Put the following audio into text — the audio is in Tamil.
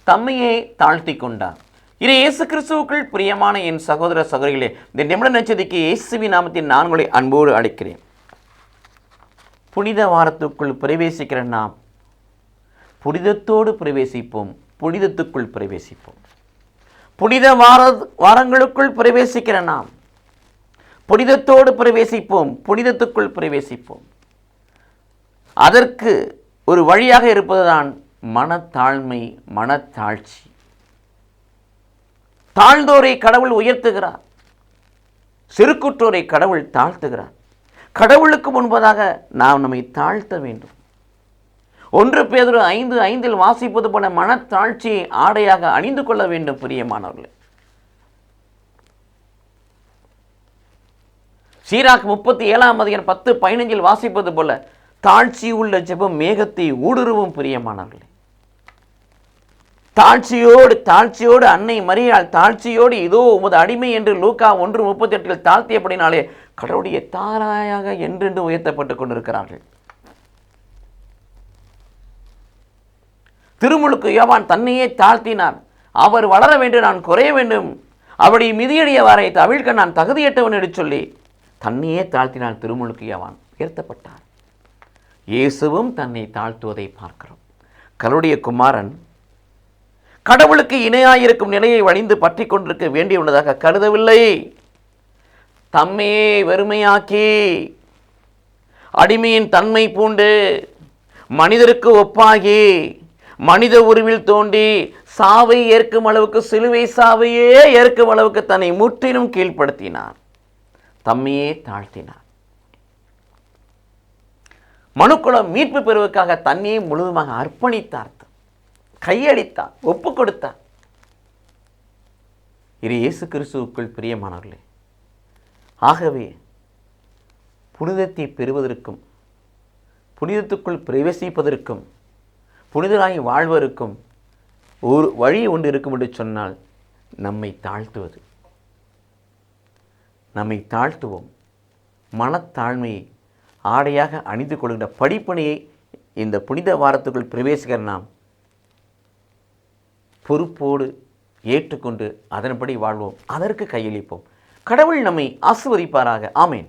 தம்மையே தாழ்த்தி கொண்டார். இயேசு கிறிஸ்துவுக்குள் பிரியமான என் சகோதர சகோதரிகளே, இந்த நிமிட நச்சதிக்கு இயேசுவின் நாமத்தில் நான் உங்களை அன்போடு அழைக்கிறேன். புனித வாரத்துக்குள் பிரவேசிக்கிற நாம் புனிதத்தோடு பிரவேசிப்போம், புனிதத்துக்குள் பிரவேசிப்போம். புனித வாரங்களுக்குள் பிரவேசிக்கிற நாம் புனிதத்தோடு பிரவேசிப்போம், புனிதத்துக்குள் பிரவேசிப்போம். அதற்கு ஒரு வழியாக இருப்பதுதான் மனத்தாழ்மை, மனத்தாழ்ச்சி. தாழ்ந்தோரை கடவுள் உயர்த்துகிறார், சிறுகுற்றோரை கடவுள் தாழ்த்துகிறார். கடவுளுக்கு முன்பதாக நாம் நம்மை தாழ்த்த வேண்டும். 1 பேதுரு 5:5 வாசிப்பது போல மனத்தாழ்ச்சியை ஆடையாக அணிந்து கொள்ள வேண்டும். பிரியமானவர்களே, சீராக் 37:10-15 வாசிப்பது போல தாழ்ச்சி உள்ள ஜெபம் மேகத்தை ஊடுருவும். பிரியமானவர்களே, தாழ்ச்சியோடு அன்னை மரியாள் தாழ்ச்சியோடு இதோ உமது அடிமை என்று லூக்கா 1:38 தாழ்த்தியபடினாலே கடவுளுடைய தாராயாக என்றென்று உயர்த்தப்பட்டுக் கொண்டிருக்கிறார்கள். திருமுழுக்கு யோவான் தன்னையே தாழ்த்தினார். அவர் வளர வேண்டும், நான் குறைய வேண்டும், அவருடைய மிதியடிய வாரை தவிழ்க்க நான் தகுதியற்றவன் என்று சொல்லி தன்னையே தாழ்த்தினார். திருமுழுக்கு யோவான் உயர்த்தப்பட்டார். இயேசுவும் தன்னை தாழ்த்துவதை பார்க்கிறோம். கடவுளுடைய குமாரன் கடவுளுக்கு இணையாயிருக்கும் நிலையை வழிந்து பற்றி கொண்டிருக்க வேண்டியுள்ளதாக கருதவில்லை. தம்மையே வெறுமையாக்கி அடிமையின் தன்மை பூண்டு மனிதருக்கு ஒப்பாகி மனித உருவில் தோன்றி சாவை ஏற்கும் அளவுக்கு, சிலுவை சாவையே ஏற்கும் அளவுக்கு தன்னை முற்றிலும் கீழ்ப்படுத்தினார், தம்மையே தாழ்த்தினார். மனுக்குலம் மீட்பு பெறுவதற்காக தன்னையே முழுவதுமாக அர்ப்பணித்தார், கையளித்தார், ஒப்பு கொடுத்தார். இது இயேசு கிறிஸ்துவுக்குள் பிரியமானவர்களே, ஆகவே புனிதத்தை பெறுவதற்கும் புனிதத்துக்குள் பிரவேசிப்பதற்கும் புனிதராய் வாழ்வதற்கும் ஒரு வழி ஒன்று இருக்கும் என்று சொன்னால் நம்மை தாழ்த்துவது. நம்மை தாழ்த்துவோம். மனத்தாழ்மையை ஆடையாக அணிந்து கொள்கின்ற படிப்பணியை இந்த புனித வாரத்துக்குள் பிரவேசிக்கிற நாம் பொறுப்போடு ஏற்றுக்கொண்டு அதன்படி வாழ்வோம், அதற்கு கையளிப்போம். கடவுள் நம்மை ஆசீர்வதிப்பாராக. ஆமேன்.